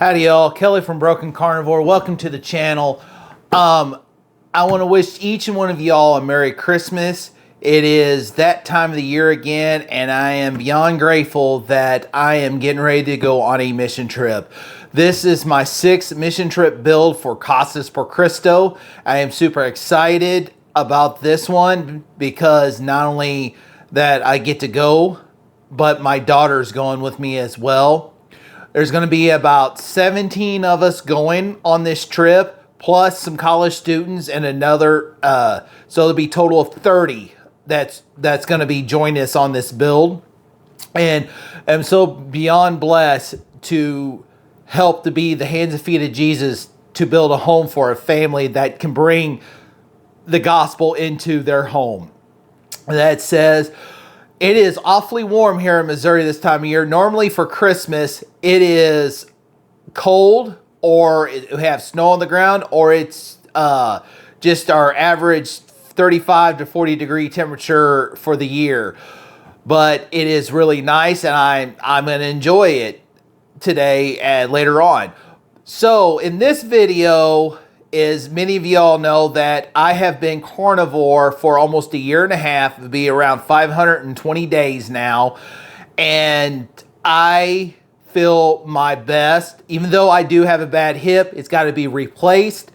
Howdy y'all, Kelly from Broken Carnivore. Welcome to the channel. I want to wish each and one of y'all a Merry Christmas. It is that time of the year again, and I am beyond grateful that I am getting ready to go on a mission trip. This is my 6th mission trip build for Casas por Cristo. I am super excited about this one because not only that I get to go, but my daughter's going with me as well. There's going to be about 17 of us going on this trip, plus some college students and another, so there'll be a total of 30 that's going to be joining us on this build. And I'm so beyond blessed to help to be the hands and feet of Jesus to build a home for a family that can bring the gospel into their home. That says, it is awfully warm here in Missouri this time of year. Normally for Christmas, it is cold or we have snow on the ground, or it's just our average 35 to 40 degree temperature for the year. But it is really nice, and I'm going to enjoy it today and later on. So in this video, as many of y'all know, that I have been carnivore for almost a year and a half. It'll be around 520 days now. And I feel my best. Even though I do have a bad hip, it's got to be replaced.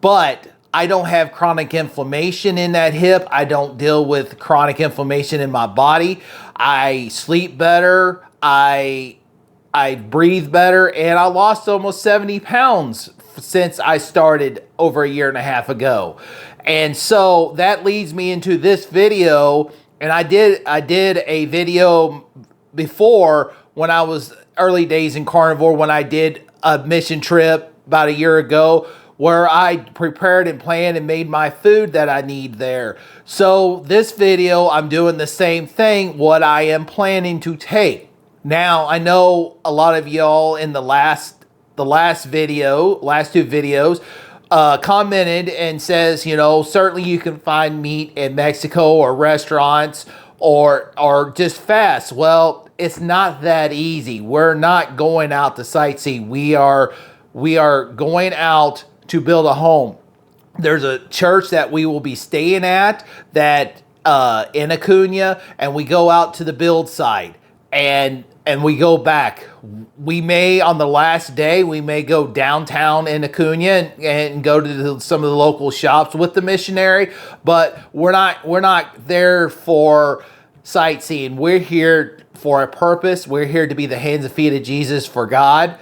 But I don't have chronic inflammation in that hip. I don't deal with chronic inflammation in my body. I sleep better. I breathe better. And I lost almost 70 pounds since I started over a year and a half ago. And so that leads me into this video. And I did a video before when I was early days in carnivore, when I did a mission trip about a year ago, where I prepared and planned and made my food that I need there. So this video, I'm doing the same thing, what I am planning to take. Now, I know a lot of y'all in the last two videos, commented and says, you know, certainly you can find meat in Mexico or restaurants or just fast. Well, it's not that easy. We're not going out to sightsee. We are going out to build a home. There's a church that we will be staying at that in Acuna, and we go out to the build site and we go back. We may, on the last day, we may go downtown in Acuna and go to some of the local shops with the missionary, but we're not there for sightseeing. We're here for a purpose. We're here to be the hands and feet of Jesus for God.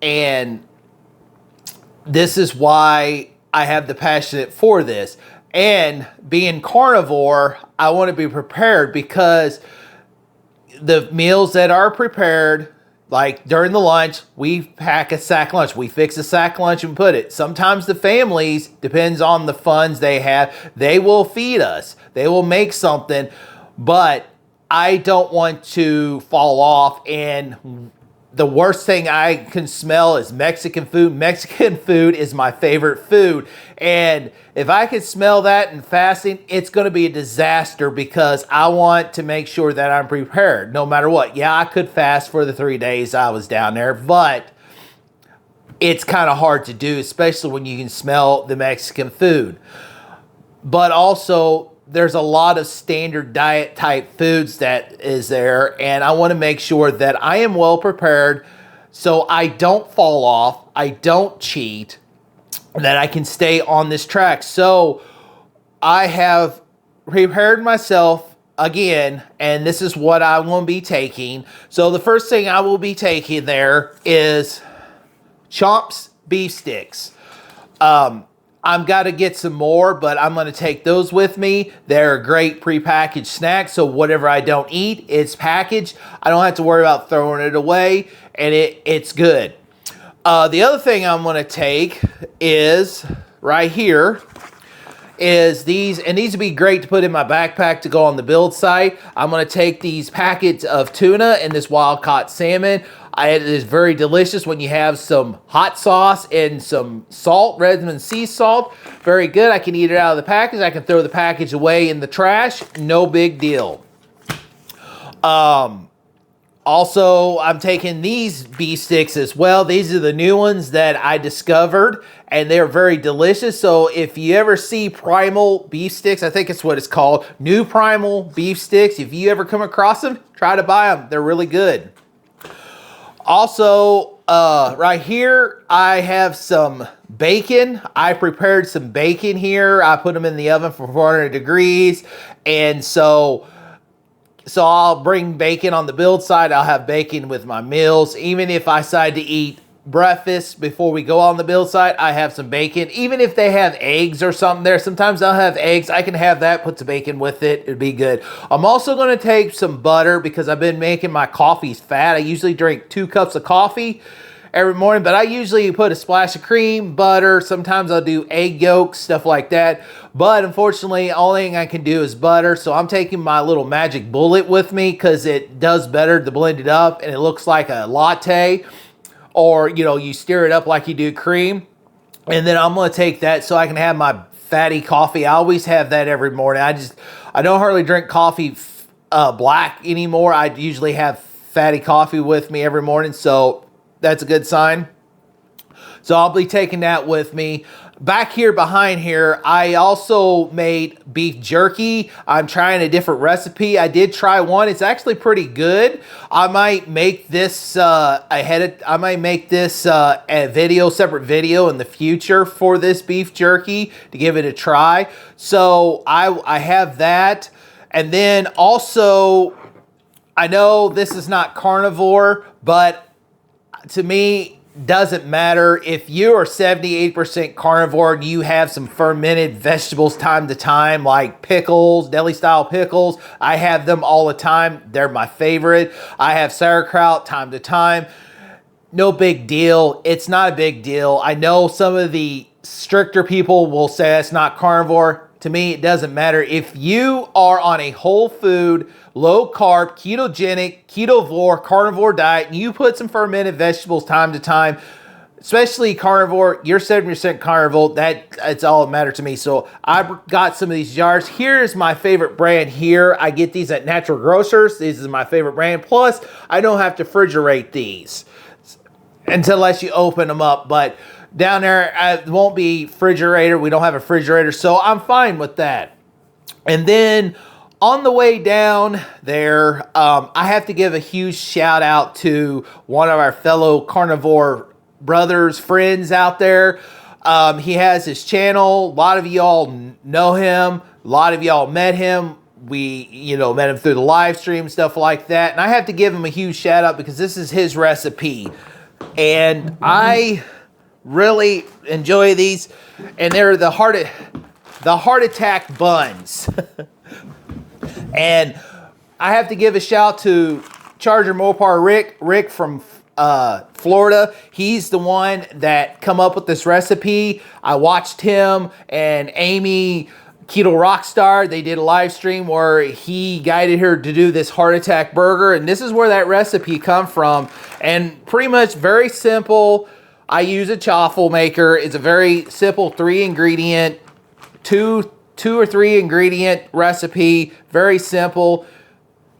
And this is why I have the passion for this. And being carnivore, I want to be prepared, because the meals that are prepared, like during the lunch, we pack a sack lunch. We fix a sack lunch and put it. Sometimes the families, depends on the funds they have, they will feed us. They will make something, but I don't want to fall off. And the worst thing I can smell is Mexican food. Mexican food is my favorite food. And if I can smell that in fasting, it's going to be a disaster, because I want to make sure that I'm prepared no matter what. Yeah, I could fast for the 3 days I was down there, but it's kind of hard to do, especially when you can smell the Mexican food. But also, there's a lot of standard diet type foods that is there, and I want to make sure that I am well prepared so I don't fall off, I don't cheat, that I can stay on this track. So I have prepared myself again, and this is what I will be taking. So the first thing I will be taking there is Chomps beef sticks. I've got to get some more, but I'm going to take those with me. They're a great prepackaged snack, so whatever I don't eat, it's packaged. I don't have to worry about throwing it away, and it's good. The other thing I'm going to take is right here is these, and these would be great to put in my backpack to go on the build site. I'm going to take these packets of tuna and this wild-caught salmon. It is very delicious when you have some hot sauce and some salt, Redmond sea salt. Very good. I can eat it out of the package. I can throw the package away in the trash. No big deal. Also, I'm taking these beef sticks as well. These are the new ones that I discovered, and they're very delicious. So if you ever see Primal beef sticks, I think it's what it's called, new Primal beef sticks, if you ever come across them, try to buy them. They're really good. Also, right here, I have some bacon. I prepared some bacon here. I put them in the oven for 400 degrees, and so I'll bring bacon on the build side. I'll have bacon with my meals. Even if I decide to eat breakfast before we go on the build side, I have some bacon. Even if they have eggs or something there, sometimes I'll have eggs. I can have that, put some bacon with it. It'd be good. I'm also going to take some butter because I've been making my coffees fat. I usually drink 2 cups of coffee every morning, but I usually put a splash of cream, butter. Sometimes I'll do egg yolks, stuff like that. But unfortunately, all thing I can do is butter. So I'm taking my little magic bullet with me because it does better to blend it up and it looks like a latte, or you stir it up like you do cream. And then I'm going to take that so I can have my fatty coffee. I always have that every morning. I don't hardly drink coffee black anymore. I usually have fatty coffee with me every morning. So that's a good sign. So I'll be taking that with me. Back here behind here, I also made beef jerky. I'm trying a different recipe. I did try one. It's actually pretty good. I might make this a separate video in the future for this beef jerky to give it a try. So I have that. And then also, I know this is not carnivore, but to me, doesn't matter. If you are 78% carnivore and you have some fermented vegetables time to time, like pickles, deli style pickles, I have them all the time. They're my favorite. I have sauerkraut time to time. No big deal. It's not a big deal. I know some of the stricter people will say it's not carnivore. To me, it doesn't matter. If you are on a whole food, low carb, ketogenic, ketovore, carnivore diet, and you put some fermented vegetables time to time, especially carnivore, you're 70% carnivore, that's all that matters to me. So I got some of these jars. Here's my favorite brand here. I get these at Natural Grocers. This is my favorite brand. Plus, I don't have to refrigerate these unless you open them up. But down there, it won't be refrigerator. We don't have a refrigerator, so I'm fine with that. And then on the way down there, I have to give a huge shout out to one of our fellow carnivore brothers, friends out there. He has his channel. A lot of y'all know him. A lot of y'all met him. We, met him through the live stream, stuff like that. And I have to give him a huge shout out because this is his recipe. And I really enjoy these. And they're the heart attack buns. And I have to give a shout to Charger Mopar Rick from Florida. He's the one that come up with this recipe. I watched him and Amy Keto Rockstar. They did a live stream where he guided her to do this heart attack burger. And this is where that recipe come from. And pretty much very simple. I use a chaffle maker. It's a very simple 3-ingredient, two or 3 ingredient recipe. Very simple.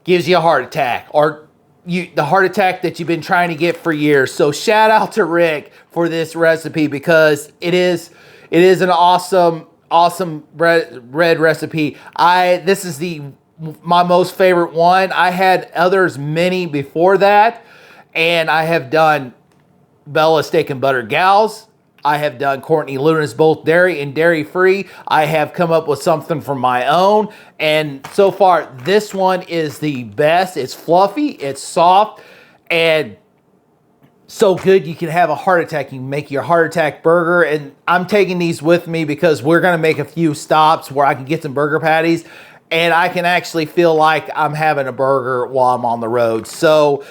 Gives you a heart attack, or the heart attack that you've been trying to get for years. So shout out to Rick for this recipe because it is an awesome bread recipe. This is my most favorite one. I had many before that, and I have done Bella Steak and Butter Gals. I have done Courtney Luna's both dairy and dairy free. I have come up with something from my own. And so far, this one is the best. It's fluffy, it's soft, and so good you can have a heart attack. You can make your heart attack burger. And I'm taking these with me because we're going to make a few stops where I can get some burger patties. And I can actually feel like I'm having a burger while I'm on the road. So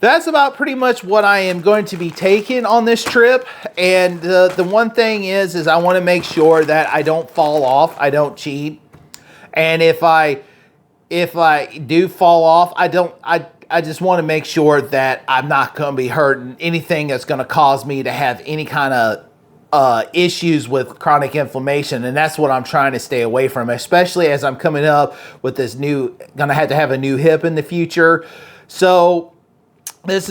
that's about pretty much what I am going to be taking on this trip. And the one thing is I want to make sure that I don't fall off. I don't cheat. And if I do fall off, I just want to make sure that I'm not going to be hurting anything that's going to cause me to have any kind of issues with chronic inflammation. And that's what I'm trying to stay away from, especially as I'm coming up with this going to have a new hip in the future. So this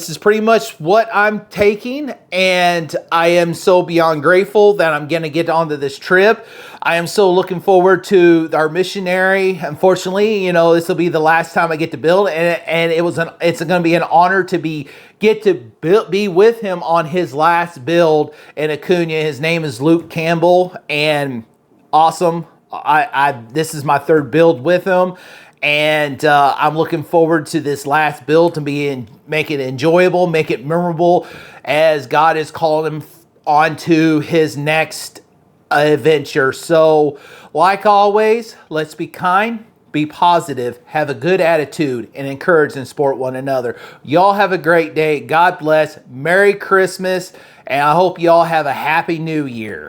is pretty much what I'm taking, and I am so beyond grateful that I'm going to get onto this trip. I am so looking forward to our missionary. Unfortunately, this will be the last time I get to build, and it's going to be an honor to be with him on his last build in Acuna. His name is Luke Campbell, and awesome. This is my third build with him, and I'm looking forward to this last build to make it enjoyable, make it memorable, as God has called him onto his next adventure. So, like always, let's be kind, be positive, have a good attitude, and encourage and support one another. Y'all have a great day. God bless. Merry Christmas, and I hope y'all have a happy New Year.